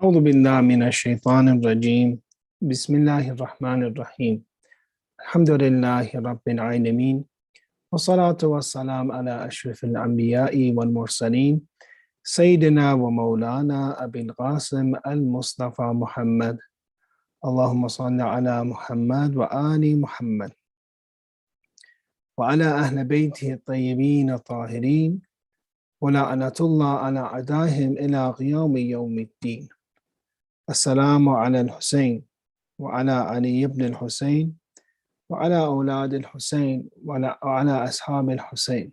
أعوذ بالله من الشيطان الرجيم بسم الله الرحمن الرحيم الحمد لله رب العالمين والصلاة والسلام على أشرف الأنبياء والمرسلين سيدنا ومولانا أبي القاسم المصطفى محمد اللهم صل على محمد وآل محمد وعلى أهل بيته الطيبين الطاهرين ولعنة الله على أعدائهم إلى قيام يوم الدين. السلام على الحسين وعلى علي بن الحسين وعلى أولاد الحسين وعلى أصحاب الحسين.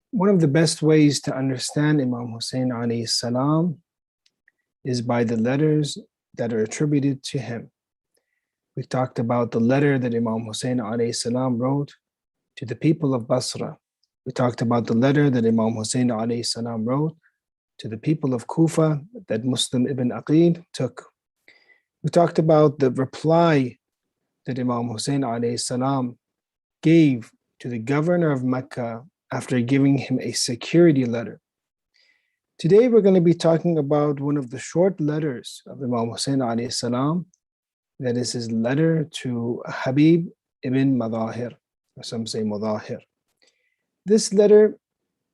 One of the best ways to understand Imam Hussein alayhi salam is by the letters that are attributed to him. We talked about the letter that Imam Hussein alayhi salam wrote to the people of Basra. We talked about the letter that Imam Hussein alayhi salam wrote to the people of Kufa that Muslim ibn Aqid took. We talked about the reply that Imam Hussein alayhi salam gave to the governor of Mecca after giving him a security letter. Today we're going to be talking about one of the short letters of Imam Hussein alayhi salam, that is his letter to Habib ibn Madahir, or some say Mudahir. This letter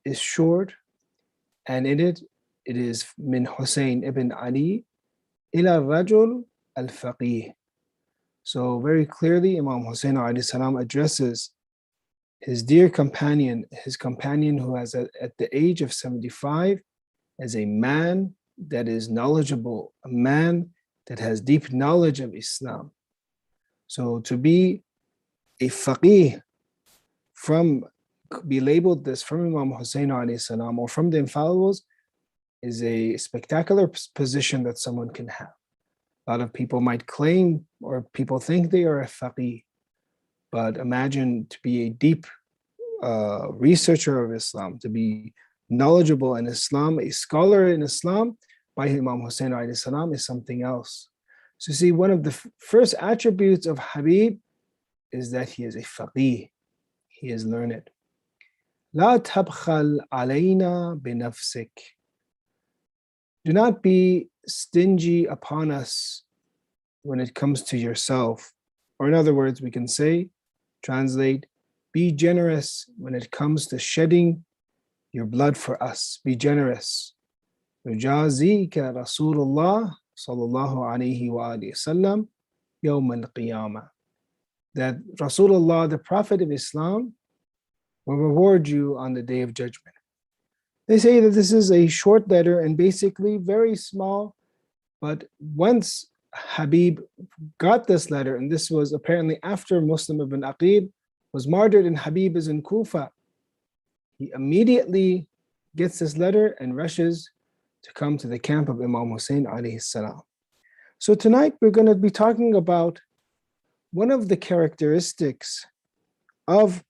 is short, and in it is min Hussein ibn Ali ila Rajul al-Faqih. So very clearly Imam Hussein alayhi salam addresses his dear companion, his companion who has at the age of 75 as a man that is knowledgeable, a man that has deep knowledge of Islam. So to be a faqih, be labeled this from Imam Hussein alayhi salam or from the infallibles, is a spectacular position that someone can have. A lot of people might claim, or people think they are a faqih, but imagine to be a deep researcher of Islam, to be knowledgeable in Islam, a scholar in Islam by Imam Hussein alayhi salam is something else. So see, one of the first attributes of Habib is that he is a faqih, he is learned. لا تبخل علينا بنفسك. Do not be stingy upon us when it comes to yourself. Or in other words, we can say, translate, be generous when it comes to shedding your blood for us. Be generous. يجازيك رسول الله صلى الله عليه وآله وسلم يوم القيامة. That Rasulullah, the Prophet of Islam, will reward you on the Day of Judgment. They say that this is a short letter and basically very small, but once Habib got this letter, and this was apparently after Muslim ibn Aqid was martyred and Habib is in Kufa, he immediately gets this letter and rushes to come to the camp of Imam Hussein alayhi salam. So tonight we're going to be talking about one of the characteristics of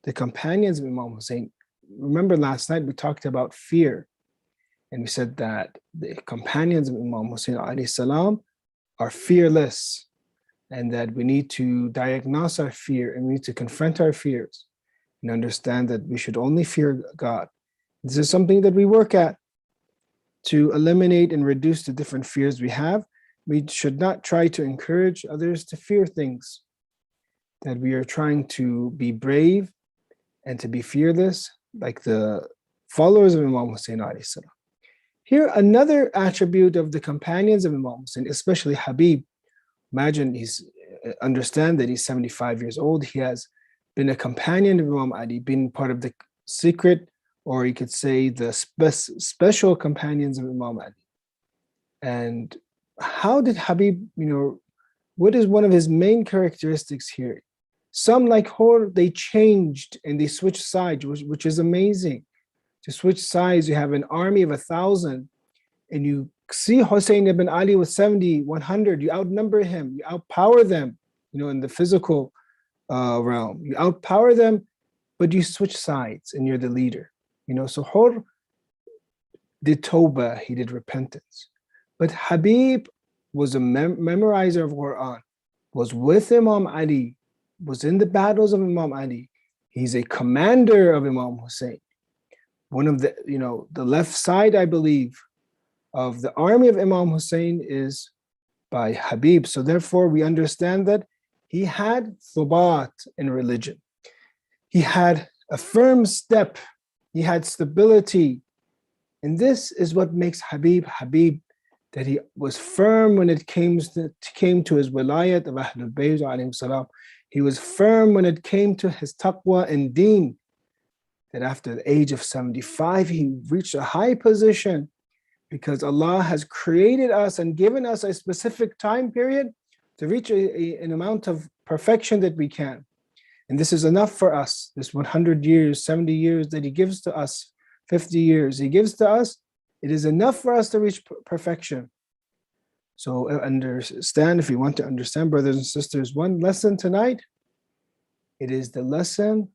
the companions of Imam Hussein. Remember last night we talked about fear, and we said that the companions of Imam Hussein alayhi salam are fearless, and that we need to diagnose our fear and we need to confront our fears and understand that we should only fear God. This is something that we work at to eliminate and reduce the different fears we have. We should not try to encourage others to fear things, that we are trying to be brave and to be fearless like the followers of Imam Hussein alayhi salam. Here, another attribute of the companions of Imam Hussein, especially Habib. Imagine understand that he's 75 years old. He has been a companion of Imam Ali, been part of the secret, or you could say the special companions of Imam Ali. And how did Habib, what is one of his main characteristics here? Some, like Hor, they changed and they switched sides, which is amazing. To switch sides, you have an army of 1,000, and you see Hussein ibn Ali with 70, 100, you outnumber him, you outpower them, in the physical realm. You outpower them, but you switch sides and you're the leader. So Hor did tawbah, he did repentance. But Habib was a memorizer of Quran, was with Imam Ali, was in the battles of Imam Ali. He's a commander of Imam Hussein. One of the left side, I believe, of the army of Imam Hussein is by Habib. So therefore we understand that he had thubat in religion. He had a firm step. He had stability. And this is what makes Habib Habib, that he was firm when it came to his wilayat of Ahlul Bayt alayhim salam. He was firm when it came to his taqwa and deen, that after the age of 75, he reached a high position because Allah has created us and given us a specific time period to reach an amount of perfection that we can. And this is enough for us, this 100 years, 70 years that he gives to us, 50 years he gives to us, it is enough for us to reach perfection. So understand, if you want to understand, brothers and sisters, one lesson tonight, it is the lesson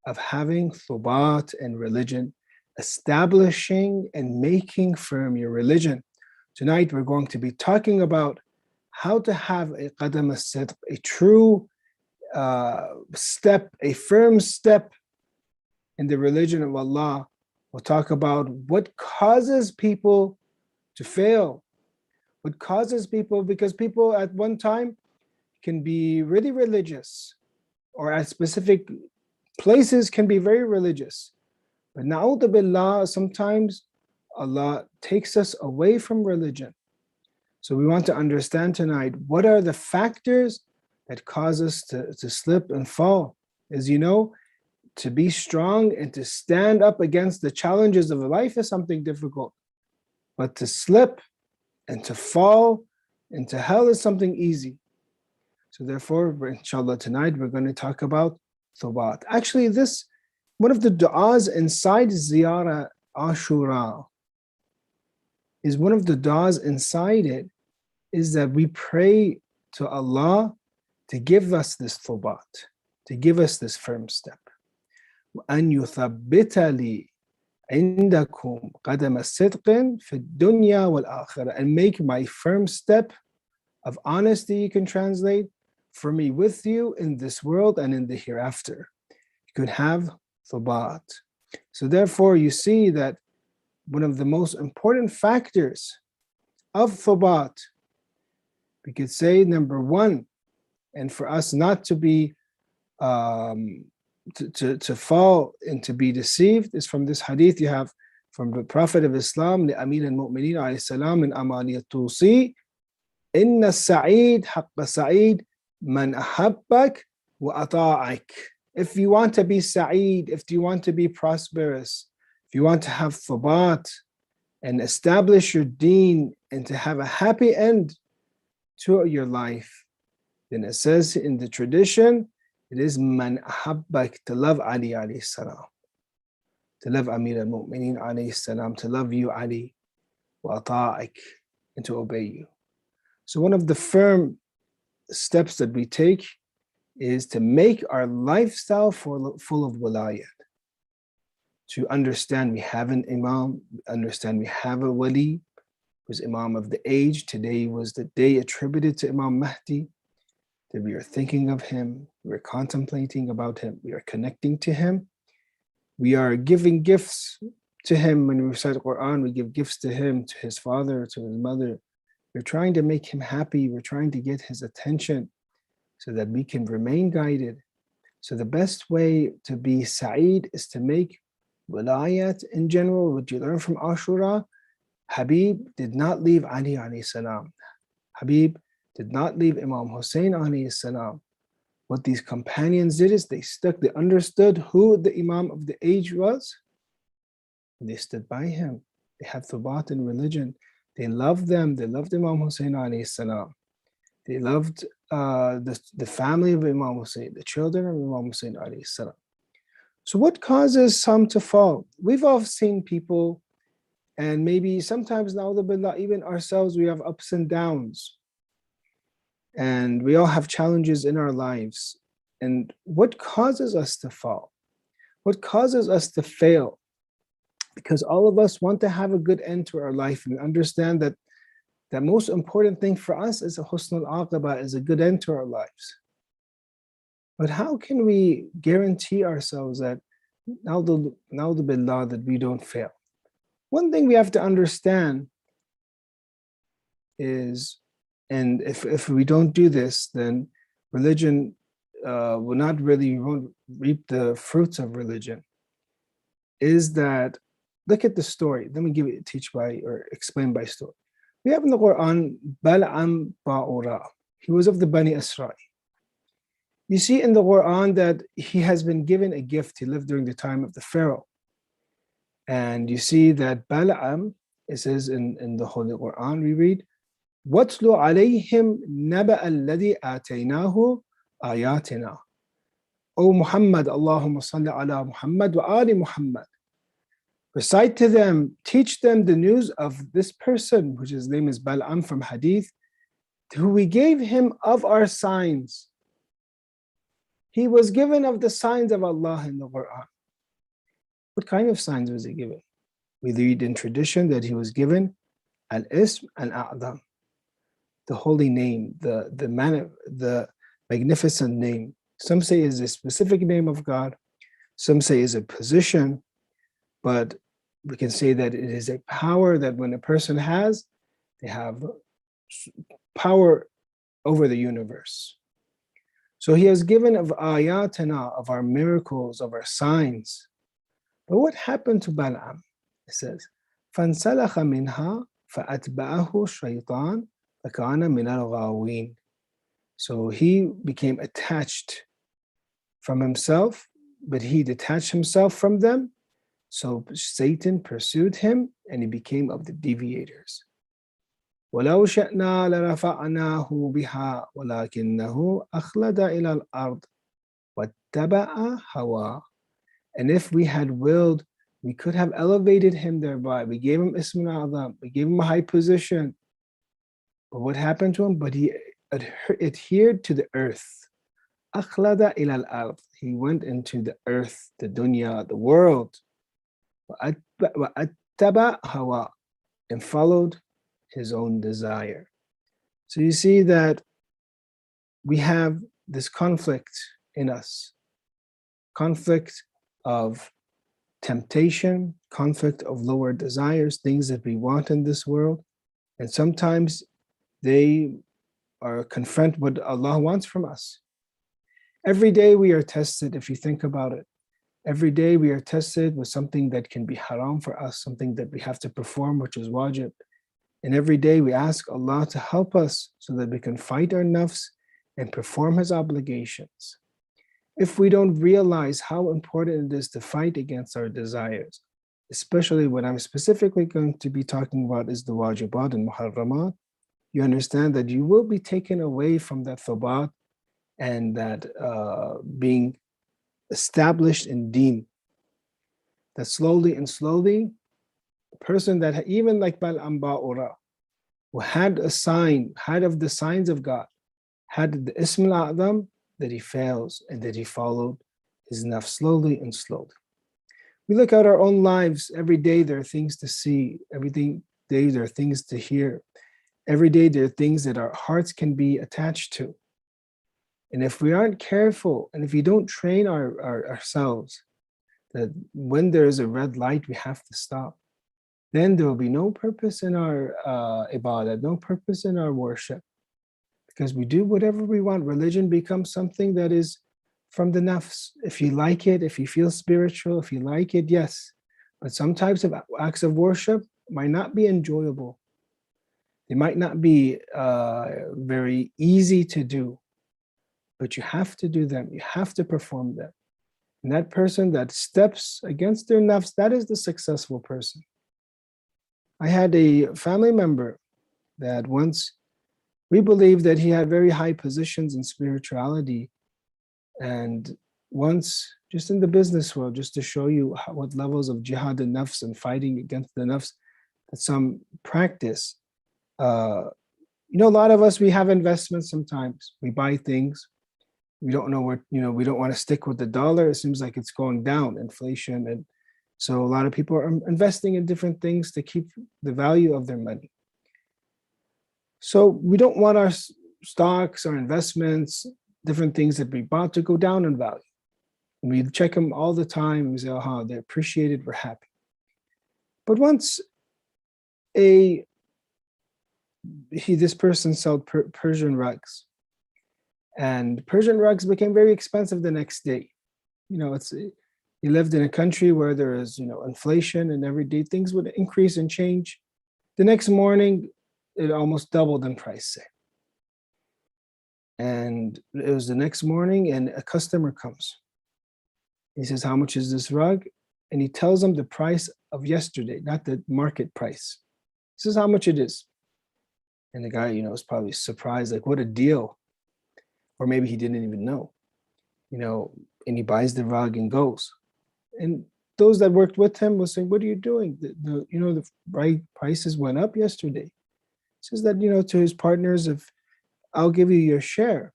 of having thubat in religion, establishing and making firm your religion. Tonight we're going to be talking about how to have a qadam as-sidq, a true step, a firm step in the religion of Allah. We'll talk about what causes people to fail, what causes people, because people at one time can be really religious, or at specific places can be very religious. But na'udhu billah, sometimes Allah takes us away from religion. So we want to understand tonight, what are the factors that cause us to slip and fall? As you know, to be strong and to stand up against the challenges of life is something difficult. But to slip and to fall into hell is something easy. So therefore, inshallah, tonight we're going to talk about thubat. Actually, this, one of the du'as inside Ziyarah Ashura, is one of the du'as inside it, is that we pray to Allah to give us this thubat, to give us this firm step. وَأَنْ يُثَبِّتَ لِي عِنْدَكُمْ قَدَمَ الصِّدْقٍ فِي الدُّنْيَا وَالْآخِرَةِ, and make my firm step of honesty, you can translate, for me with you in this world and in the hereafter. You could have thubat. So therefore you see that one of the most important factors of thubat, we could say number one, and for us not to be to fall and to be deceived, is from this hadith you have from the Prophet of Islam, لأمير المؤمنين عليه السلام من أماني الطوسي إن السعيد حق سعيد من أحبك وأطاعك. If you want to be Sa'id, if you want to be prosperous, if you want to have thubat and establish your deen and to have a happy end to your life, then it says in the tradition, it is man ahabbak, to love Ali alayhi salam, to love Amir al-Mu'mineen alayhi salam, to love you Ali, wa ata'ik, and to obey you. So one of the firm steps that we take is to make our lifestyle full of wilayat, to understand we have an imam, understand we have a wali, who's imam of the age. Today was the day attributed to Imam Mahdi, that we are thinking of him, we are contemplating about him, we are connecting to him, we are giving gifts to him. When we recite the Quran, we give gifts to him, to his father, to his mother. We're trying to make him happy, we're trying to get his attention so that we can remain guided. So the best way to be Sa'id is to make wilayat in general. What you learn from Ashura, Habib did not leave Ali alayhi salam. Habib did not leave Imam Hussein alayhi salam. What these companions did is they understood who the Imam of the age was, and they stood by him. They had thubat in religion. They loved them. They loved Imam Hussein alayhi salam. They loved the family of Imam Hussein, the children of Imam Hussein alayhi salam. So what causes some to fall? We've all seen people, and maybe sometimes, na'udhu billah, even ourselves, we have ups and downs. And we all have challenges in our lives. And what causes us to fall? What causes us to fail? Because all of us want to have a good end to our life and understand that the most important thing for us is a husnul aqibah, is a good end to our lives. But how can we guarantee ourselves that, na'udhu billah, that we don't fail? One thing we have to understand is, and if we don't do this, then religion will not really, won't reap the fruits of religion, is that, look at the story. Let me teach by, or explain by story. We have in the Quran, Bal'am Ba'ura. He was of the Bani Israel. You see in the Quran that he has been given a gift. He lived during the time of the Pharaoh. And you see that Bal'am, it says in the Holy Quran, we read, وَاتْلُ عَلَيْهِمْ نَبَأَ الَّذِي آتَيْنَاهُ آيَاتِنَا. O Muhammad, Allahumma salli ala Muhammad wa ali Muhammad. Recite to them, teach them the news of this person, which his name is Bal'am from Hadith, who we gave him of our signs. He was given of the signs of Allah in the Quran. What kind of signs was he given? We read in tradition that he was given al-ism al-a'zam, the holy name, the magnificent name. Some say is a specific name of God. Some say is a position, but we can say that it is a power that when a person has, they have power over the universe. So he was given of ayatana, of our miracles, of our signs. But what happened to Bal'am? It says, فَانْسَلَخَ مِنْهَا فَأَتْبَعَهُ الشَّيْطَانُ فَكَانَ مِنَ الْغَاوِينَ. So he became attached from himself, but he detached himself from them. So Satan pursued him and he became of the deviators. وَلَوْ شَأْنَا لَرَفَعْنَاهُ بِهَا وَلَكِنَّهُ أَخْلَدَ إِلَى الْأَرْضِ وَاتَّبَعَ هَوَاهُ. And if we had willed, we could have elevated him thereby. We gave him Ism al-Azam, we gave him a high position. But what happened to him? But he adhered to the earth. أَخْلَدَ إِلَى الْأَرْضِ. He went into the earth, the dunya, the world. وَأَتَّبَعَ هَوَاهُ. And followed his own desire. So you see that we have this conflict in us. Conflict of temptation, conflict of lower desires, things that we want in this world. And sometimes they are confront what Allah wants from us. Every day we are tested, if you think about it. Every day we are tested with something that can be haram for us, something that we have to perform, which is wajib. And every day we ask Allah to help us so that we can fight our nafs and perform His obligations. If we don't realize how important it is to fight against our desires, especially what I'm specifically going to be talking about is the wajibat and muharramat, you understand that you will be taken away from that thabat and that being established in deen. That slowly and slowly, a person that even like Bal'am Ba'ura, who had a sign, had of the signs of God, had the Ism al-A'zam, that he fails and that he followed his nafs slowly and slowly. We look at our own lives. Every day there are things to see. Every day there are things to hear. Every day there are things that our hearts can be attached to. And if we aren't careful, and if we don't train ourselves, that when there is a red light, we have to stop, then there will be no purpose in our ibadah, no purpose in our worship. Because we do whatever we want. Religion becomes something that is from the nafs. If you like it, if you feel spiritual, if you like it, yes. But some types of acts of worship might not be enjoyable. They might not be very easy to do. But you have to do them. You have to perform them. And that person that steps against their nafs, that is the successful person. I had a family member that once, we believed that he had very high positions in spirituality. And once, just in the business world, just to show you what levels of jihad and nafs and fighting against the nafs that some practice. A lot of us, we have investments sometimes. We buy things. We don't know where, we don't want to stick with the dollar. It seems like it's going down, inflation. And so a lot of people are investing in different things to keep the value of their money. So we don't want our stocks, our investments, different things that we bought to go down in value. And we check them all the time and we say, they're appreciated, we're happy. But once a this person sold Persian rugs, and Persian rugs became very expensive the next day. He lived in a country where there is, inflation, and every day things would increase and change. The next morning, it almost doubled in price, say. And it was the next morning, and a customer comes. He says, "How much is this rug?" And he tells him the price of yesterday, not the market price. He says, "How much it is?" And the guy, was probably surprised, like, what a deal. Or maybe he didn't even know, and he buys the rug and goes. And those that worked with him was saying, "What are you doing? The prices went up yesterday." He says that, to his partners, "If I'll give you your share,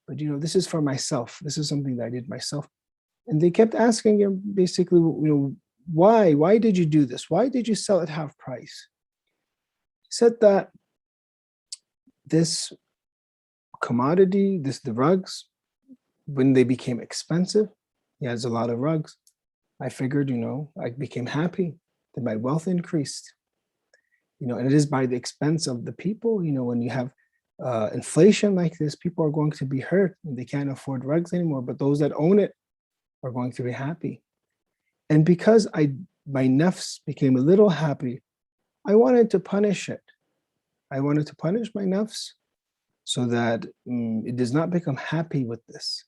but this is for myself. This is something that I did myself." And they kept asking him basically, why did you do this? Why did you sell at half price? He said that this commodity, the rugs, when they became expensive, he has a lot of rugs. I figured, I became happy that my wealth increased. And it is by the expense of the people. When you have inflation like this, people are going to be hurt and they can't afford rugs anymore. But those that own it are going to be happy. And because my nafs became a little happy, I wanted to punish it. I wanted to punish my nafs so that it does not become happy with this.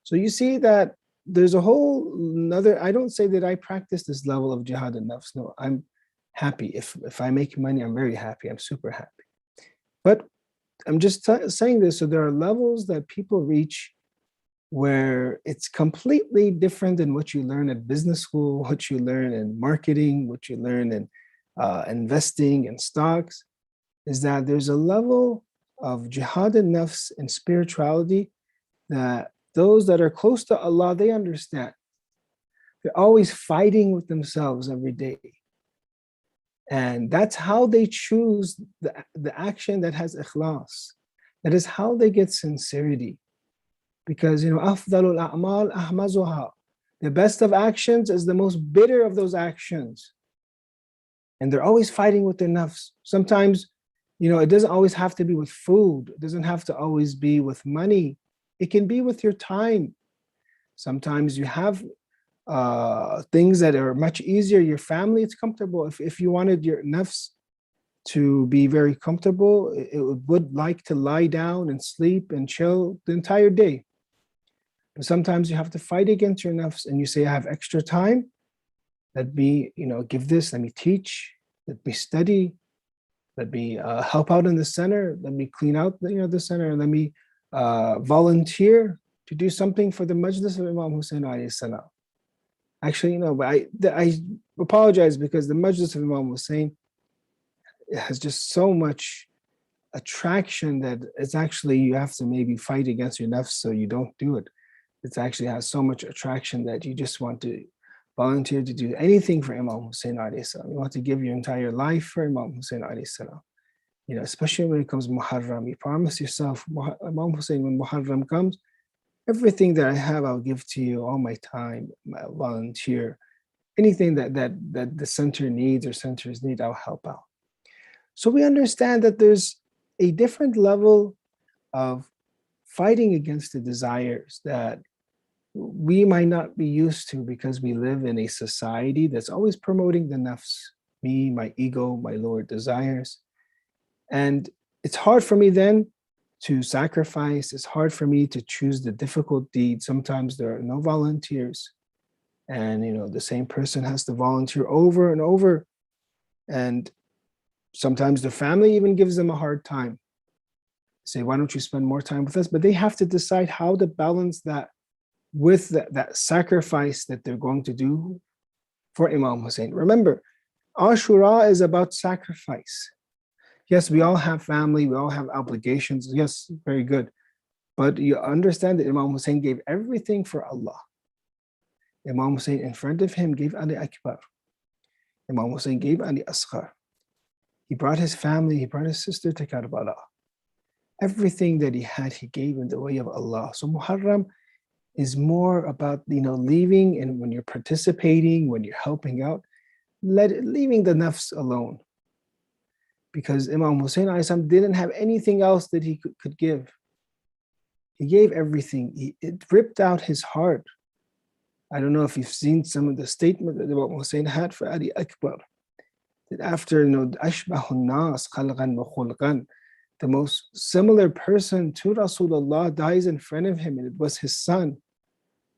So you see that there's a whole another, I don't say that I practice this level of jihad and nafs. No, I'm happy. If I make money, I'm very happy. I'm super happy. But I'm just saying this, so there are levels that people reach where it's completely different than what you learn at business school, what you learn in marketing, what you learn in investing and stocks, is that there's a level of jihad and nafs and spirituality that those that are close to Allah, they understand. They're always fighting with themselves every day. And that's how they choose the action that has ikhlas. That is how they get sincerity. Because, أفضل الأعمال أحمزها. The best of actions is the most bitter of those actions. And they're always fighting with their nafs. Sometimes, it doesn't always have to be with food. It doesn't have to always be with money. It can be with your time. Sometimes you have things that are much easier. Your family, it's comfortable. If you wanted your nafs to be very comfortable, it would like to lie down and sleep and chill the entire day. But sometimes you have to fight against your nafs and you say, "I have extra time. Let me, give this, let me teach, let me study, let me help out in the center, let me clean out the center, and let me volunteer to do something for the majlis of Imam Hussein alayhi salam." Actually, I apologize because the majlis of Imam Hussein has just so much attraction that it's actually, you have to maybe fight against your nafs so you don't do it. It actually has so much attraction that you just want to volunteer to do anything for Imam Hussein alayhi salam. You want to give your entire life for Imam Hussein alayhi salam. Especially when it comes to Muharram, you promise yourself, Imam Hussein, when Muharram comes, everything that I have, I'll give to you, all my time, I'll volunteer. Anything that the center needs or centers need, I'll help out. So we understand that there's a different level of fighting against the desires that we might not be used to because we live in a society that's always promoting the nafs, me, my ego, my lower desires. And it's hard for me then to sacrifice. It's hard for me to choose the difficult deed. Sometimes there are no volunteers. And, the same person has to volunteer over and over. And sometimes the family even gives them a hard time. Say, "Why don't you spend more time with us?" But they have to decide how to balance that with that sacrifice that they're going to do for Imam Hussein. Remember, Ashura is about sacrifice. Yes, we all have family, we all have obligations. Yes, very good. But you understand that Imam Hussein gave everything for Allah. Imam Hussein in front of him gave Ali Akbar. Imam Hussein gave Ali Asghar. He brought his family, he brought his sister to Karbala. Everything that he had, he gave in the way of Allah. So Muharram is more about, leaving, and when you're participating, when you're helping out, leaving the nafs alone. because Imam Hussein alayhi salam didn't have anything else that he could give. He gave everything. It ripped out his heart. I don't know if you've seen some of the statement that Imam Hussein had for Ali Akbar, that after, Ashbahun Nas khalqan wa khulqan, the most similar person to Rasulullah dies in front of him, and it was his son.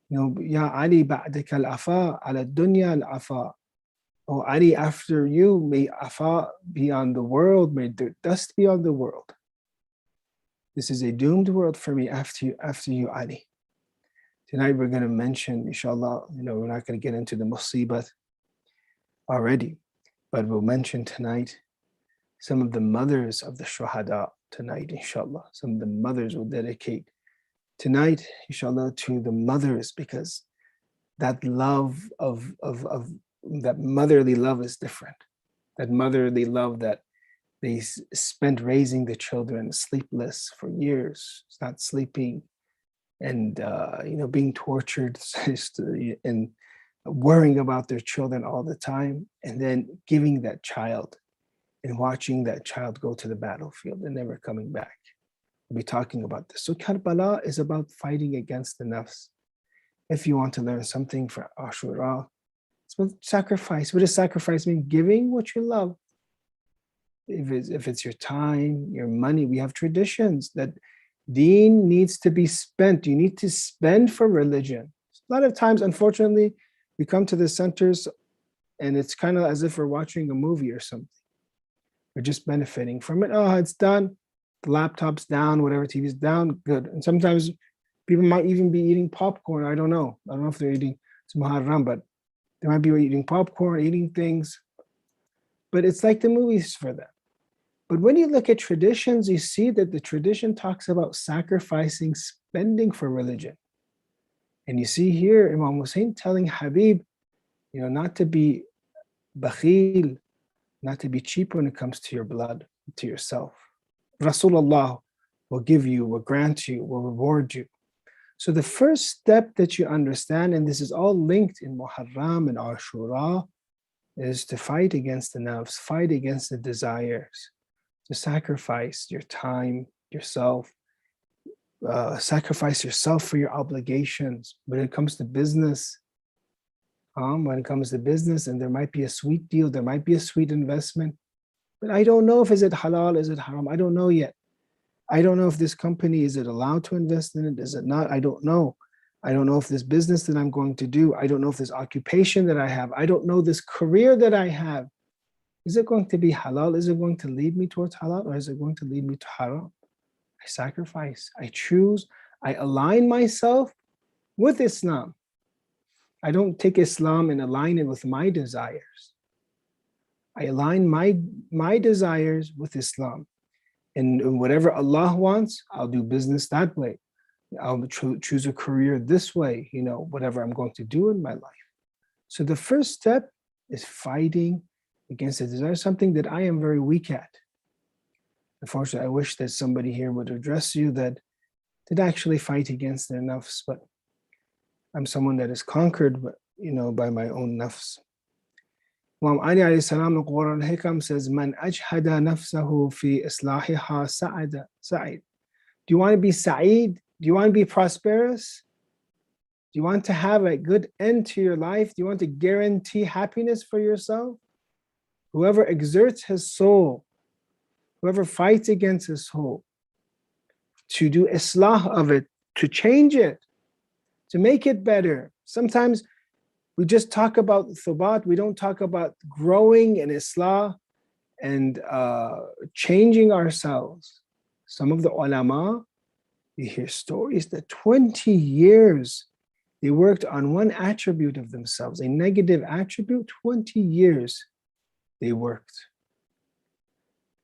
Ya Ali ba'daka al-afa ala dunya al-afa. Oh Ali, after you, may afa be on the world, may dust be on the world. This is a doomed world for me after you, Ali. Tonight we're going to mention, inshallah, we're not going to get into the musibat already, but we'll mention tonight some of the mothers of the shuhada tonight, inshallah. Some of the mothers will dedicate tonight, inshallah, to the mothers, because that love of that motherly love is different. That motherly love that they spent raising the children sleepless for years, not sleeping, and being tortured and worrying about their children all the time, and then giving that child and watching that child go to the battlefield and never coming back. We'll be talking about this. So Karbala is about fighting against the nafs. If you want to learn something for Ashura, it's about sacrifice. What does sacrifice mean? Giving what you love. If it's your time, your money, we have traditions that deen needs to be spent. You need to spend for religion. A lot of times, unfortunately, we come to the centers and it's kind of as if we're watching a movie or something. We're just benefiting from it. Oh, it's done. The laptop's down, whatever, TV's down, good. And sometimes people might even be eating popcorn. I don't know. I don't know if they're eating some Muharram, but they might be eating popcorn, eating things. But it's like the movies for them. But when you look at traditions, you see that the tradition talks about sacrificing, spending for religion. And you see here Imam Hussein telling Habib, not to be bakhil, not to be cheap when it comes to your blood, to yourself. Rasulullah will give you, will grant you, will reward you. So the first step that you understand, and this is all linked in Muharram and Ashura, is to fight against the nafs, fight against the desires, to sacrifice your time, yourself, sacrifice yourself for your obligations. When it comes to business, and there might be a sweet deal, there might be a sweet investment, but I don't know if is it halal, is it haram? I don't know yet. I don't know if this company, is it allowed to invest in it? Is it not? I don't know. I don't know if this business that I'm going to do, I don't know if this occupation that I have, I don't know this career that I have. Is it going to be halal? Is it going to lead me towards halal, or is it going to lead me to haram? I sacrifice, I choose, I align myself with Islam. I don't take Islam and align it with my desires. I align my desires with Islam. And whatever Allah wants, I'll do business that way. I'll choose a career this way, whatever I'm going to do in my life. So the first step is fighting against the desire, something that I am very weak at. Unfortunately, I wish that somebody here would address you that did actually fight against their nafs, but I'm someone that is conquered, by my own nafs. Imam Ali alayhi salam, the Quran al-Hikam says, Man ajhada nafsahu fi islahiha sa'id. Do you want to be sa'id? Do you want to be prosperous? Do you want to have a good end to your life? Do you want to guarantee happiness for yourself? Whoever exerts his soul, whoever fights against his soul, to do islah of it, to change it, to make it better. Sometimes we just talk about thubat, we don't talk about growing in islah and changing ourselves. Some of the ulama, you hear stories that 20 years they worked on one attribute of themselves, a negative attribute, 20 years they worked.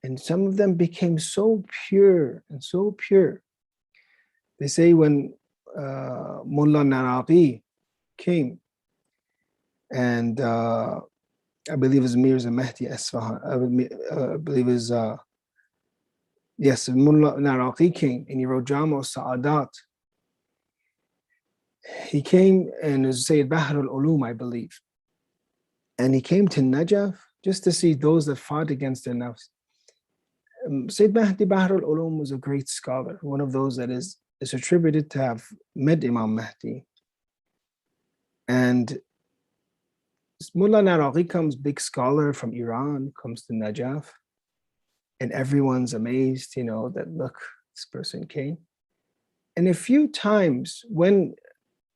And some of them became so pure and so pure. They say when Mullah Naraqi came, and I believe his Mirza Mehdi Asfahan, I believe his, yes, Mullah Naraqi came and he wrote Jama Sa'adat. He came and was Seyed Bahr al-Ulum, I believe. And he came to Najaf just to see those that fought against their nafs. Sayyid Mahdi Bahr al-Ulum was a great scholar, one of those that is attributed to have met Imam Mahdi. And Mullah Naraghi comes, big scholar from Iran, comes to Najaf, and everyone's amazed, that look, this person came. And a few times when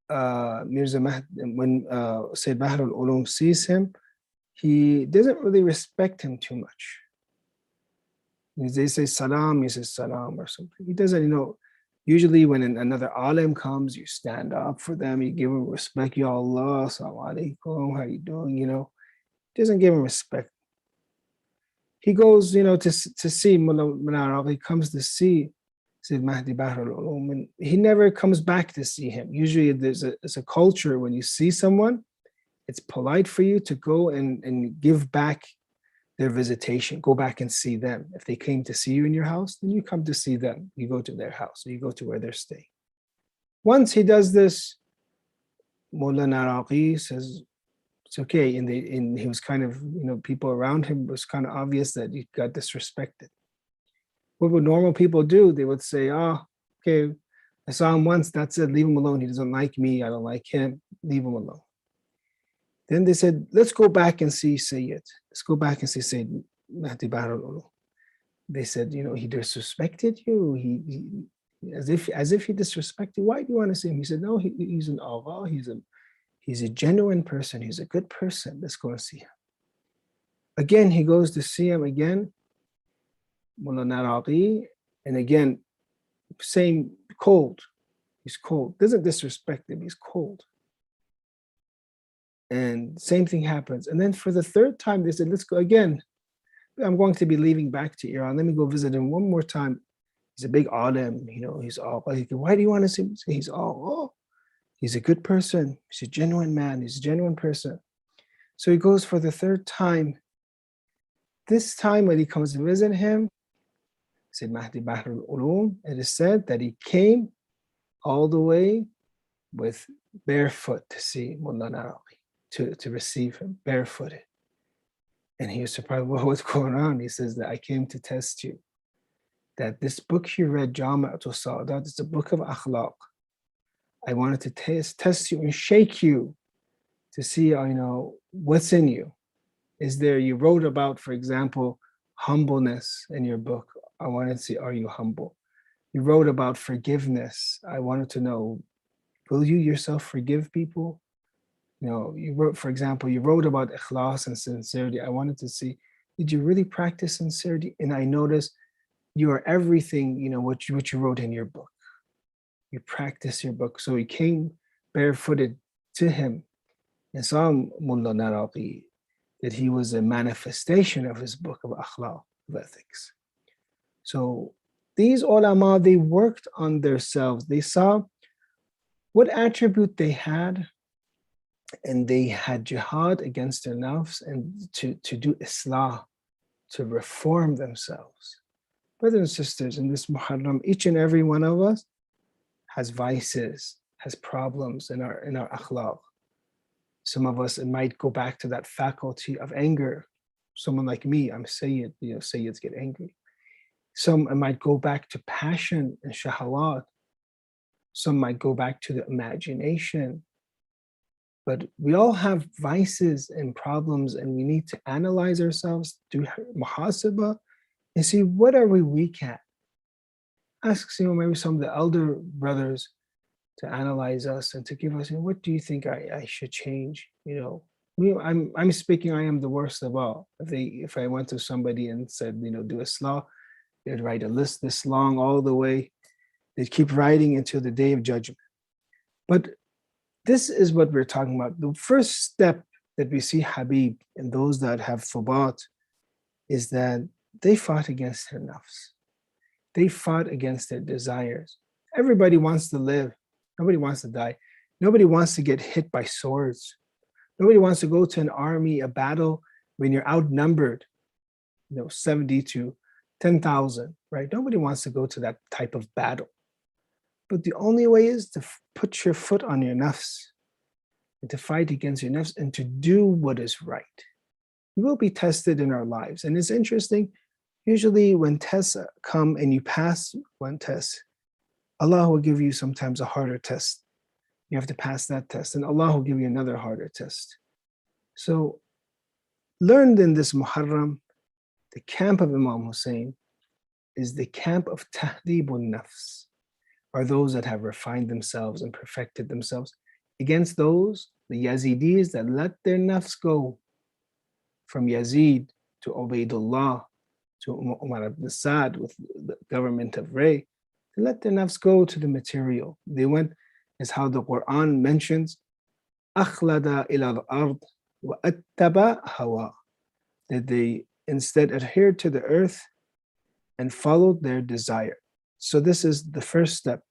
Mirza Mahdi, when Sayyid Bahr al-Ulum sees him, he doesn't really respect him too much. They say salam, he says salam or something. He doesn't, usually when another alim comes, you stand up for them, you give them respect, Ya Allah, assalamu alaikum, how you doing, He doesn't give him respect. He goes, to see Mullah Naraghi, he comes to see Sayyid Mahdi Bahr al-Ulum, and he never comes back to see him. Usually there's a culture when you see someone, it's polite for you to go and give back their visitation, go back and see them. If they came to see you in your house, then you come to see them. You go to their house, or you go to where they're staying. Once he does this, Mullah Naraghi says, it's okay. And he was kind of, people around him, was kind of obvious that he got disrespected. What would normal people do? They would say, okay, I saw him once, that's it, leave him alone. He doesn't like me, I don't like him, leave him alone. Then they said, let's go back and see Seyed. Let's go back and see Sayyid Mahdi Bahr al-Ulum. They said, he disrespected you. He as if he disrespected you. Why do you want to see him? He said, no, he's an agha. He's a genuine person. He's a good person. Let's go and see him. Again, he goes to see him again, Mullah Naraghi, and again, same cold. He's cold. Doesn't disrespect him. He's cold. And same thing happens. And then for the third time, they said, let's go again. I'm going to be leaving back to Iran. Let me go visit him one more time. He's a big alim, he's all, why do you want to see him? He's all, he's a good person. He's a genuine man. He's a genuine person. So he goes for the third time. This time when he comes to visit him, Sayyid Mahdi Bahr al-Ulum, it is said that he came all the way with barefoot to see Mullah Naraghi. To receive him barefooted. And he was surprised, well, what's going on? He says that I came to test you. That this book you read, Jama'atul Sa'adat, is a book of akhlaq. I wanted to test you and shake you to see, what's in you. Is there, you wrote about, for example, humbleness in your book. I wanted to see, are you humble? You wrote about forgiveness. I wanted to know, will you yourself forgive people? You wrote, for example, you wrote about ikhlas and sincerity. I wanted to see, did you really practice sincerity? And I noticed you are everything, what you wrote in your book. You practice your book. So he came barefooted to him and saw Mullah Naraghi, that he was a manifestation of his book of akhlaq, of ethics. So these ulama, they worked on themselves. They saw what attribute they had, and they had jihad against their nafs and to do islah, to reform themselves. Brothers and sisters, in this Muharram, each and every one of us has vices, has problems in our akhlaq. Some of us, it might go back to that faculty of anger. Someone like me, I'm Seyed, Seyeds get angry. Some, it might go back to passion and shahawat. Some might go back to the imagination. But we all have vices and problems, and we need to analyze ourselves, do muhasabah, and see what are we weak at. Ask maybe some of the elder brothers to analyze us and to give us, what do you think I should change? I'm speaking, I am the worst of all. If I went to somebody and said, do islah, they'd write a list this long all the way. They'd keep writing until the day of judgment. But this is what we're talking about. The first step that we see Habib and those that have thubat is that they fought against their nafs. They fought against their desires. Everybody wants to live. Nobody wants to die. Nobody wants to get hit by swords. Nobody wants to go to an army, a battle, when you're outnumbered, 70 to 10,000, right? Nobody wants to go to that type of battle. But the only way is to put your foot on your nafs and to fight against your nafs and to do what is right. We will be tested in our lives. And it's interesting, Usually when tests come and you pass one test, Allah will give you sometimes a harder test. You have to pass that test, and Allah will give you another harder test. So, learned in this Muharram, the camp of Imam Hussein is the camp of Tahdibun Nafs, are those that have refined themselves and perfected themselves against those, the Yazidis, that let their nafs go from Yazid to Ubaidullah to Umar ibn Sa'd with the government of Ray. They let their nafs go to the material. They went, as how the Quran mentions, أخلد إلى الأرض وأتبع هواه, that they instead adhered to the earth and followed their desire. So this is the first step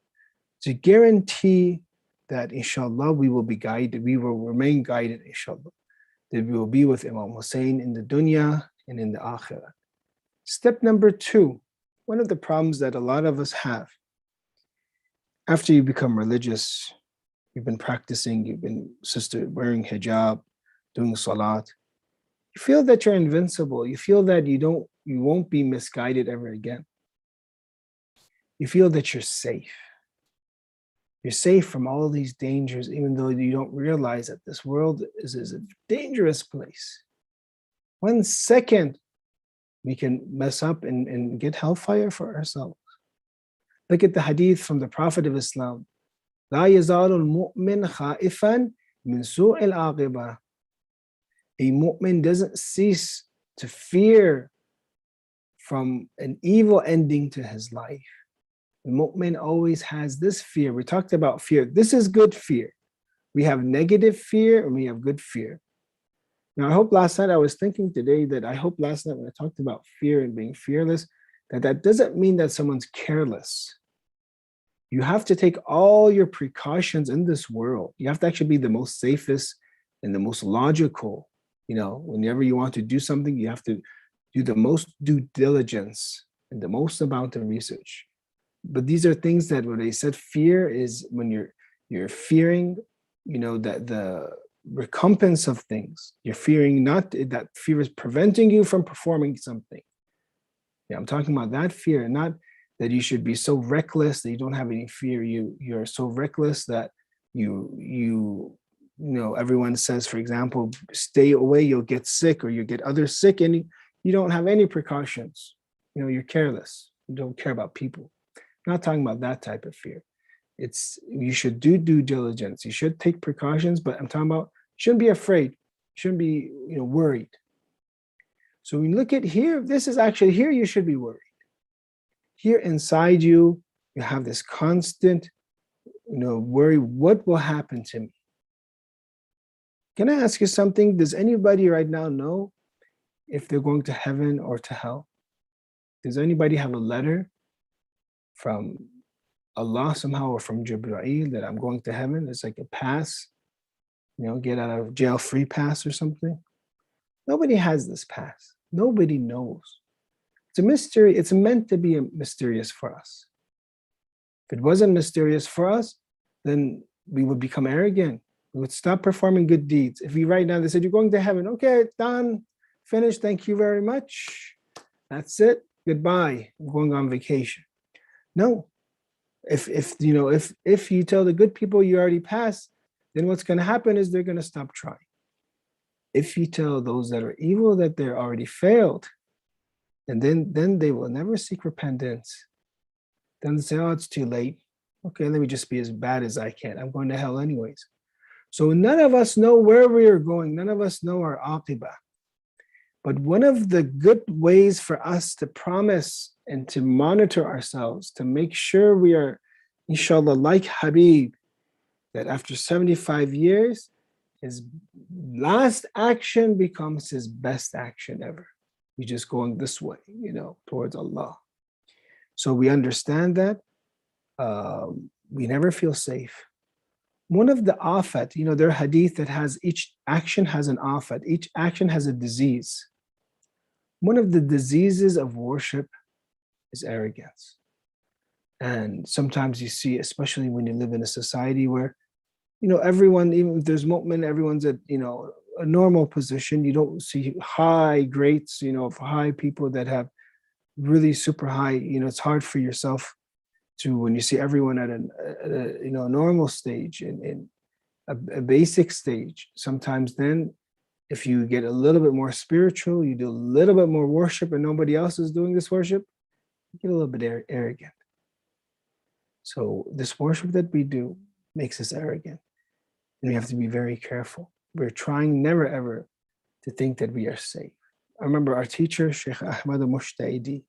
to guarantee that inshallah we will be guided, we will remain guided inshallah, that we will be with Imam Hussein in the dunya and in the akhirah. Step number 2, one of the problems that a lot of us have, after you become religious, you've been practicing, you've been wearing hijab, doing salat, you feel that you're invincible, you feel that you won't be misguided ever again. You feel that you're safe. You're safe from all these dangers, even though you don't realize that this world is a dangerous place. 1 second, we can mess up and get hellfire for ourselves. Look at the hadith from the Prophet of Islam. لا يزال المؤمن خائفا من سوء العاقبة. A mu'min doesn't cease to fear from an evil ending to his life. The mu'min always has this fear. We talked about fear. This is good fear. We have negative fear and we have good fear. Now, I hope last night, I was thinking today that I hope last night when I talked about fear and being fearless, that doesn't mean that someone's careless. You have to take all your precautions in this world. You have to actually be the most safest and the most logical. Whenever you want to do something, you have to do the most due diligence and the most amount of research. But these are things that when they said fear is when you're fearing, that the recompense of things. You're fearing not that fear is preventing you from performing something. Yeah, I'm talking about that fear, not that you should be so reckless that you don't have any fear. You're so reckless that everyone says, for example, stay away, you'll get sick, or you get others sick, and you don't have any precautions. You're careless. You don't care about people. I'm not talking about that type of fear. You should do due diligence. You should take precautions, but I'm talking about you shouldn't be afraid. You shouldn't be worried. So when you look at here, this is actually here you should be worried. Here inside you have this constant, worry, what will happen to me? Can I ask you something? Does anybody right now know if they're going to heaven or to hell? Does anybody have a letter from Allah somehow or from Jibreel that I'm going to heaven? It's like a pass, get out of jail free pass or something. Nobody has this pass. Nobody knows. It's a mystery. It's meant to be mysterious for us. If it wasn't mysterious for us, then we would become arrogant. We would stop performing good deeds. If we right now, they said, you're going to heaven. Okay, done, finished. Thank you very much. That's it. Goodbye. I'm going on vacation. No. If you tell the good people you already passed, then what's going to happen is they're going to stop trying. If you tell those that are evil that they're already failed, and then they will never seek repentance. Then they say, oh, it's too late. Okay, let me just be as bad as I can. I'm going to hell anyways. So none of us know where we are going. None of us know our aqibah. But one of the good ways for us to promise and to monitor ourselves, to make sure we are, inshallah, like Habib, that after 75 years, his last action becomes his best action ever. We're just going this way, towards Allah. So we understand that we never feel safe. One of the afat, there are hadith that has each action has an afat, each action has a disease. One of the diseases of worship is arrogance. And sometimes you see, especially when you live in a society where, everyone, even if there's mu'min, everyone's at, a normal position. You don't see high greats, high people that have really super high, it's hard for yourself to, when you see everyone at a normal stage, in a basic stage, sometimes then if you get a little bit more spiritual, you do a little bit more worship and nobody else is doing this worship, you get a little bit arrogant. So this worship that we do makes us arrogant. And we have to be very careful. We're trying never ever to think that we are safe. I remember our teacher, Sheikh Ahmad al-Mushtaidi,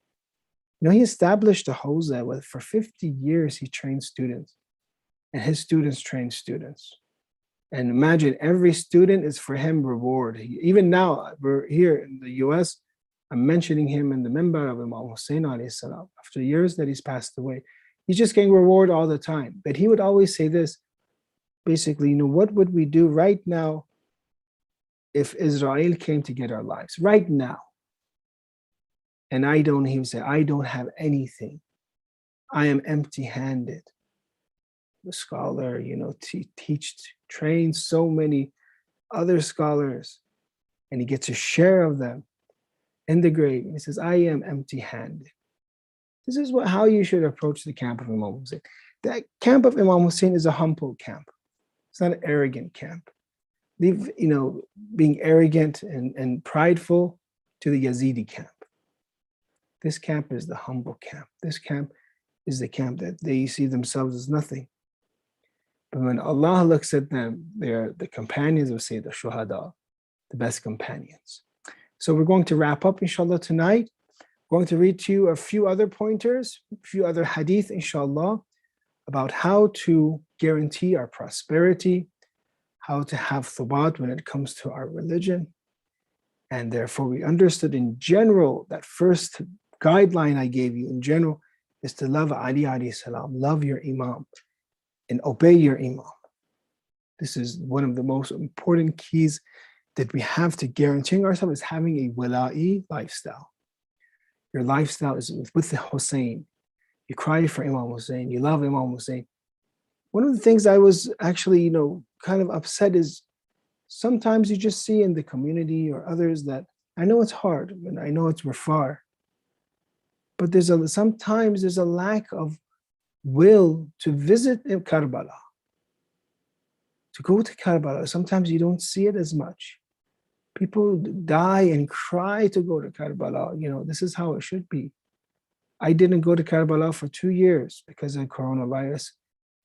he established a hawza for 50 years. He trained students and his students trained students. And imagine every student is for him reward. Even now, we're here in the US, I'm mentioning him in the minbar of Imam Hussein alayhi salam. After years that he's passed away, he's just getting reward all the time. But he would always say this, basically, what would we do right now if Israel came to get our lives? Right now. And he would say, I don't have anything. I am empty-handed. The scholar, trained so many other scholars, and he gets a share of them in the grave. And he says, I am empty-handed. This is how you should approach the camp of Imam Hussein. The camp of Imam Hussein is a humble camp. It's not an arrogant camp. Leave, being arrogant and prideful to the Yazidi camp. This camp is the humble camp. This camp is the camp that they see themselves as nothing. But when Allah looks at them, they're the companions of Sayyid al-Shuhada, the best companions. So we're going to wrap up, inshallah, tonight. We're going to read to you a few other pointers, a few other hadith, inshallah, about how to guarantee our prosperity, how to have thubat when it comes to our religion. And therefore, we understood in general, that first guideline I gave you in general is to love Ali alayhi salam, love your imam, and obey your imam. This is one of the most important keys that we have to guaranteeing ourselves, is having a wala'i lifestyle. Your lifestyle is with the Hussein. You cry for Imam Hussein, you love Imam Hussein. One of the things I was actually, kind of upset is sometimes you just see in the community or others that, I know it's hard and I know we're far, but sometimes there's a lack of will to visit Karbala, to go to Karbala. Sometimes you don't see it as much. People die and cry to go to Karbala. This is how it should be. I didn't go to Karbala for 2 years because of coronavirus.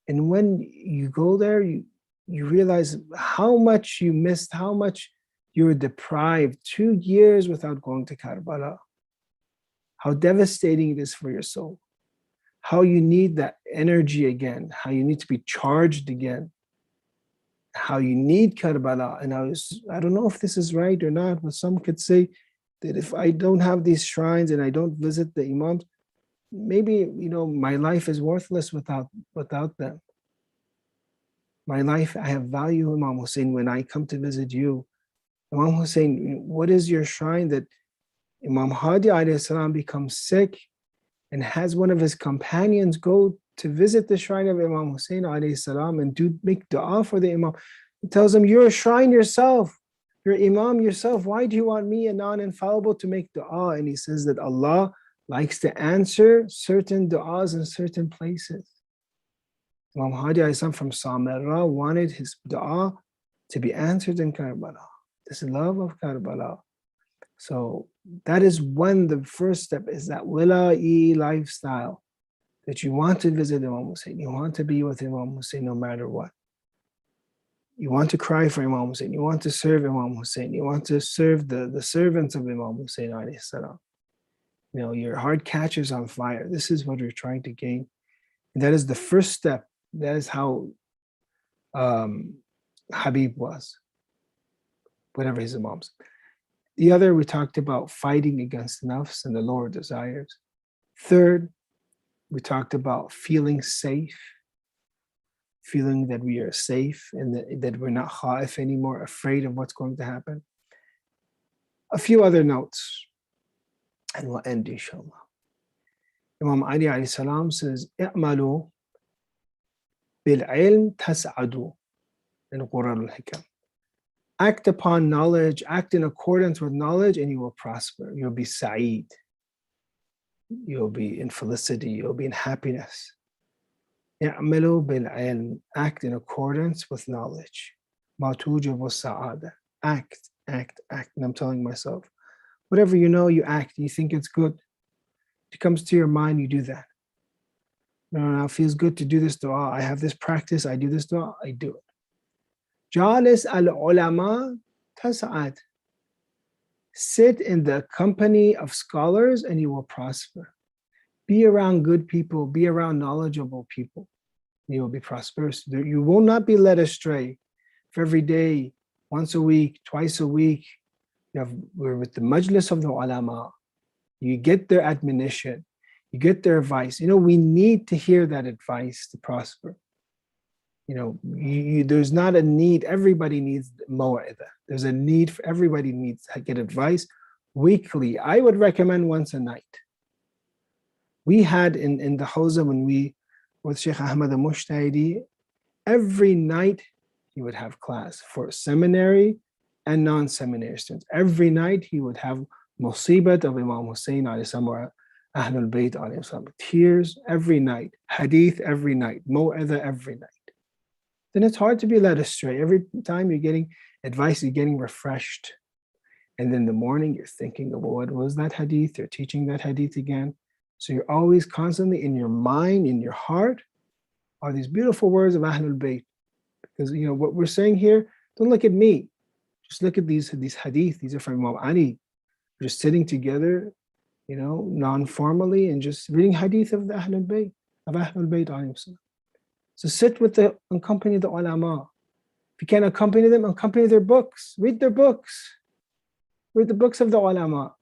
And when you go there, you realize how much you missed, how much you were deprived. 2 years without going to Karbala. How devastating it is for your soul. How you need that energy again, how you need to be charged again, how you need Karbala. And I don't know if this is right or not, but some could say that if I don't have these shrines and I don't visit the imams, maybe, my life is worthless without them. My life, I have value, Imam Hussein, when I come to visit you. Imam Hussein, what is your shrine that Imam Hadi alayhi salam becomes sick and has one of his companions go to visit the shrine of Imam Hussein alayhi salam and make dua for the Imam? He tells him, you're a shrine yourself, you're Imam yourself. Why do you want me, a non-infallible, to make dua? And he says that Allah likes to answer certain du'as in certain places. Imam Hadi alayhi salam from Samarra wanted his dua to be answered in Karbala. This love of Karbala. So that is when the first step is that wala'i lifestyle, that you want to visit Imam Hussein, you want to be with Imam Hussein no matter what. You want to cry for Imam Hussein, you want to serve Imam Hussein, you want to serve the servants of Imam Hussein alayhi salam. Your heart catches on fire. This is what we're trying to gain. And that is the first step. That is how Habib was, whatever his imams. The other, we talked about fighting against nafs and the lower desires. Third, we talked about feeling safe, feeling that we are safe and that we're not khaif anymore, afraid of what's going to happen. A few other notes, and we'll end, inshallah. Imam Ali alayhi salam says, "I'malu bil-ilm tas'adu in Quran al-Hikam." Act upon knowledge, act in accordance with knowledge, and you will prosper. You'll be Seyed. you'll be in felicity, you'll be in happiness. اعملوا بالعلم, act in accordance with knowledge. ما توجب السعادة, act, act, act. And I'm telling myself, whatever you know, you act, you think it's good. It comes to your mind, you do that. No, it feels good to do this dua. I have this practice, I do this dua, I do it. Jalis al-ulama tas'ad. Sit in the company of scholars and you will prosper. Be around good people, be around knowledgeable people. You will be prosperous. You will not be led astray. If every day, once a week, twice a week, we're with the majlis of the ulama, you get their admonition, you get their advice. We need to hear that advice to prosper. There's not a need. Everybody needs maw'idah. There's a need for everybody needs to get advice weekly. I would recommend once a night. We had in the Hawza when we with Sheikh Ahmad al-Mushtahidi, every night he would have class for seminary and non-seminary students. Every night he would have musibat of Imam Hussein alayhi salam or Ahlul Bayt alayhi salam. Tears every night, hadith every night, maw'idah every night. Then it's hard to be led astray. Every time you're getting advice, you're getting refreshed. And then in the morning, you're thinking of what was that hadith? You're teaching that hadith again. So you're always constantly in your mind, in your heart, are these beautiful words of Ahlul Bayt. Because what we're saying here, don't look at me. Just look at these hadith. These are from Imam Ali. We're just sitting together, non-formally and just reading hadith of the Ahlul Bayt, of Ahlul Bayt alayhi salam. So sit with accompany the ulama. If you can't accompany them, accompany their books. Read their books. Read the books of the ulama.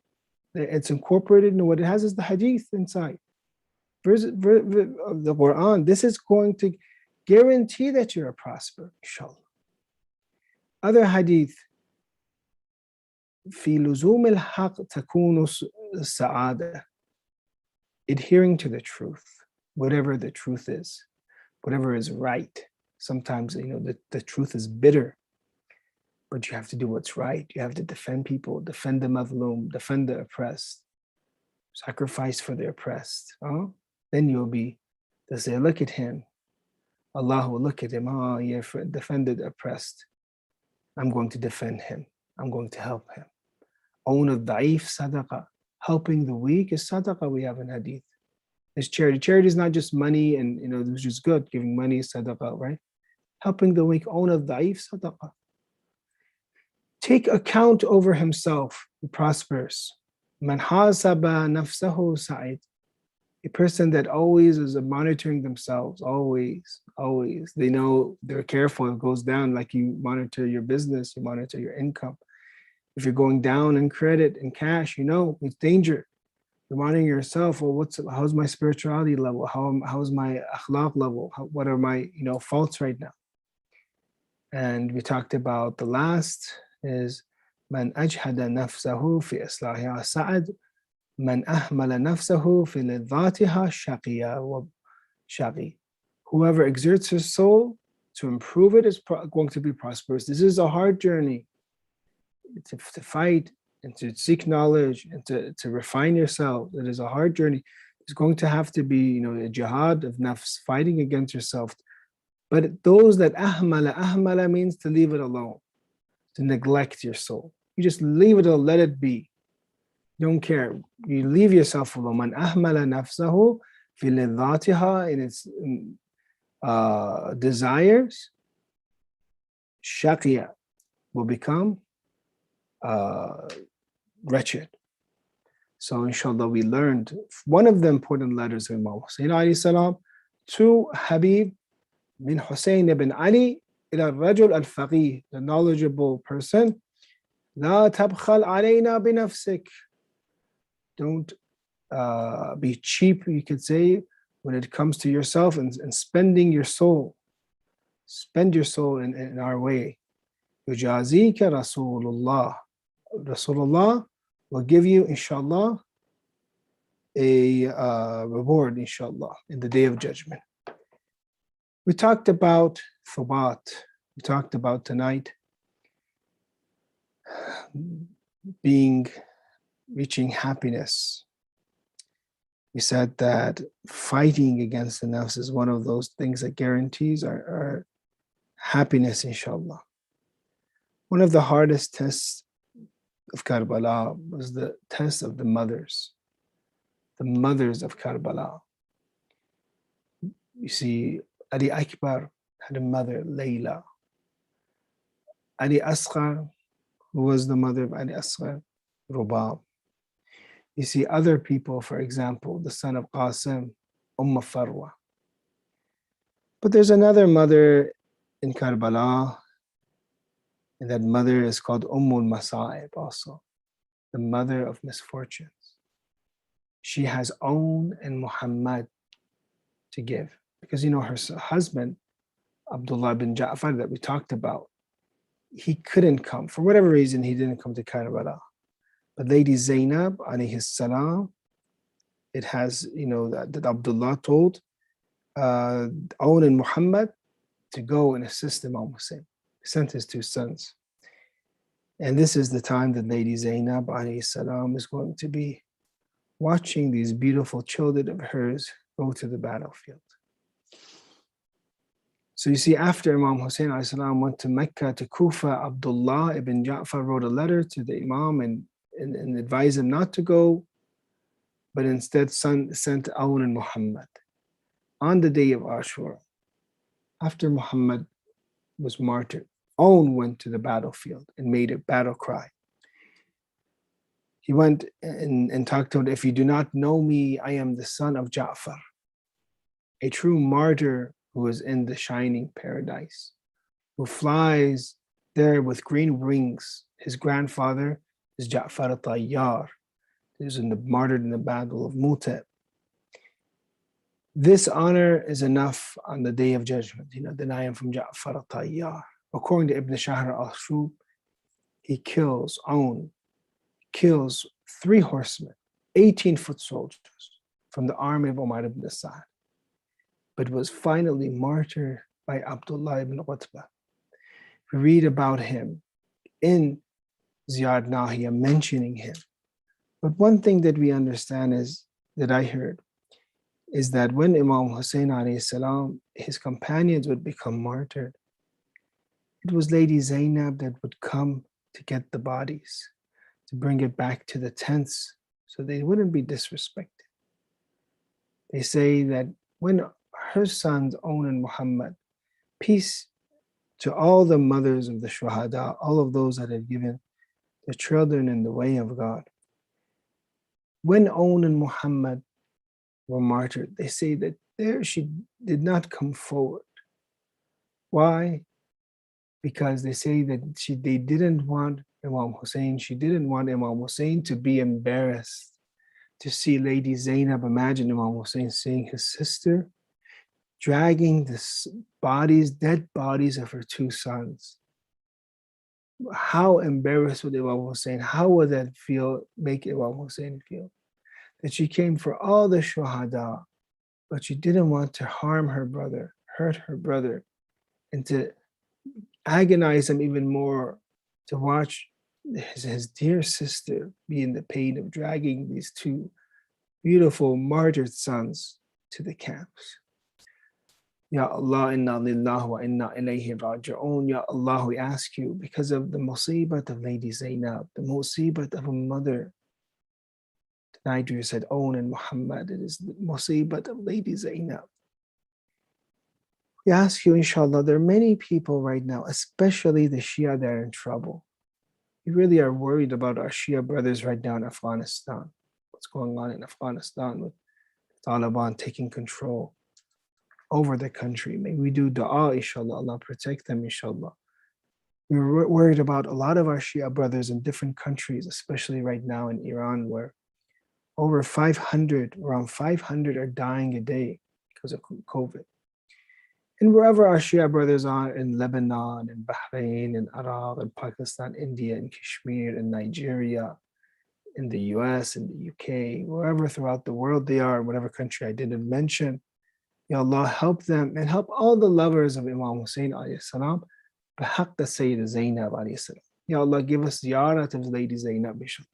It's incorporated in what it has is the hadith inside. The Quran. This is going to guarantee that you're a prosper, inshallah. Other hadith. في لزوم الحق تكون السعادة. Adhering to the truth, whatever the truth is. Whatever is right. Sometimes, the truth is bitter, but you have to do what's right. You have to defend people, defend the mazlum, defend the oppressed, sacrifice for the oppressed. Then they'll say, look at him. Allah will look at him. He defended the oppressed. I'm going to defend him. I'm going to help him. Own a da'if sadaqah. Helping the weak is sadaqah, we have in hadith. It's charity. Charity is not just money and, which is good. Giving money is sadaqah, right? Helping the weak, own a da'if sadaqah. Take account over himself, who prospers. Man hasaba nafsahu sa'id. A person that always is monitoring themselves, always. They know they're careful. It goes down like you monitor your business, you monitor your income. If you're going down in credit and cash, it's danger. Reminding yourself, well, how's my spirituality level? How's my akhlaq level? What are my faults right now? And we talked about the last is man ajhada nafsahu fi islahiha sa'ad, man ahmala nafsahu fi lidhatiha shaqiya wa shaqi. Whoever exerts his soul to improve it is going to be prosperous. This is a hard journey to fight and to seek knowledge and to refine yourself. It is a hard journey. It's going to have to be, a jihad of nafs, fighting against yourself. But those that ahmala means to leave it alone, to neglect your soul. You just leave it alone, let it be. Don't care. You leave yourself alone. Man ahmala nafsahu fi lidhatiha, in its desires, shaqiya, will become wretched. So inshallah, we learned one of the important letters of Imam Hussein alayhi salam to Habib min Hussein ibn Ali ila rajul al-faqih, the knowledgeable person. La tabkhal alayna binafsik. Don't be cheap, you could say, when it comes to yourself and spending your soul. Spend your soul in our way. Yujazika Rasulullah. Rasulullah will give you, inshallah, a reward, inshallah, in the day of judgment. We talked about thubat. We talked about tonight reaching happiness. We said that fighting against the nafs is one of those things that guarantees our happiness, inshallah. One of the hardest tests of Karbala was the test of the mothers of Karbala. You see, Ali Akbar had a mother, Layla. Ali Asghar, who was the mother of Ali Asghar, Rubab. You see other people, for example, the son of Qasim, Farwa. But there's another mother in Karbala, and that mother is called Masa'ib also, the mother of misfortunes. She has Awn and Muhammad to give. Because her husband, Abdullah bin Ja'far, that we talked about, he couldn't come. For whatever reason, he didn't come to Karbala. But Lady Zainab, alayhi salam, it has, that Abdullah told Awn and Muhammad to go and assist Imam Hussein. He sent his two sons. And this is the time that Lady Zainab, alayhi salam, is going to be watching these beautiful children of hers go to the battlefield. So you see, after Imam Hussein alayhi salam went to Mecca, to Kufa, Abdullah ibn Ja'far wrote a letter to the Imam and advised him not to go, but instead sent Awn and Muhammad. On the day of Ashura, after Muhammad was martyred, Awn went to the battlefield and made a battle cry. He went and talked to him, if you do not know me, I am the son of Ja'far, a true martyr who is in the shining paradise, who flies there with green wings. His grandfather is Ja'far al-Tayyar, who was martyred in the battle of Mu'tah. This honor is enough on the day of judgment. Then I am from Ja'far al-Tayyar. According to Ibn Shahr al-Shub, he kills 3 horsemen, 18-foot soldiers from the army of Umar ibn Sa'd, but was finally martyred by Abdullah ibn Utbah. We read about him in Ziyad Nahiya, mentioning him. But one thing that we understand that I heard is that when Imam Hussein alayhi salam, his companions would become martyred, it was Lady Zainab that would come to get the bodies, to bring it back to the tents so they wouldn't be disrespected. They say that when her sons, Awn and Muhammad, peace to all the mothers of the shuhada, all of those that had given their children in the way of God, when Awn and Muhammad were martyred, they say that there she did not come forward. Why? Because they say that they didn't want Imam Hussein, she didn't want Imam Hussein to be embarrassed to see Lady Zainab. Imagine Imam Hussein seeing his sister dragging the dead bodies of her 2 sons. How embarrassed would Imam Hussein, how would that make Imam Hussein feel? That she came for all the shuhada, but she didn't want to harm her brother, hurt her brother, and to agonize him even more, to watch his dear sister be in the pain of dragging these 2 beautiful martyred sons to the camps. Ya Allah, inna lillahi wa inna ilayhi raji'un. Ya Allah, we ask you, because of the musibat of Lady Zainab, the musibat of a mother. Tonight you said Awn and Muhammad, it is the musibat of Lady Zainab. We ask you, inshallah, there are many people right now, especially the Shia, that are in trouble. We really are worried about our Shia brothers right now in Afghanistan. What's going on in Afghanistan with Taliban taking control over the country. May we do dua, inshallah, Allah protect them, inshallah. We're worried about a lot of our Shia brothers in different countries, especially right now in Iran, where around 500 are dying a day because of COVID. And wherever our Shia brothers are, in Lebanon, in Bahrain, in Iraq, in Pakistan, India, in Kashmir, in Nigeria, in the US, in the UK, wherever throughout the world they are, whatever country I didn't mention, Ya Allah, help them and help all the lovers of Imam Hussein alayhi salam, bihaqq Seyed Zainab alayhi salam. Ya Allah, give us ziyarat of Lady Zainab, inshallah.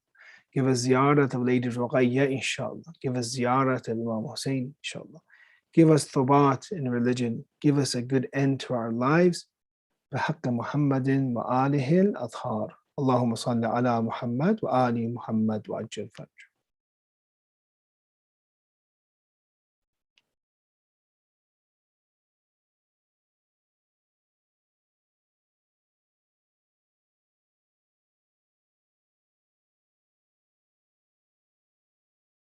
Give us ziyarat of Lady Ruqayya, inshallah. Give us ziyarat of Imam Hussein, inshallah. Give us thubat in religion. Give us a good end to our lives. بحق محمد وآله الأطهار. اللهم صل على محمد وآل محمد وعجل فرج.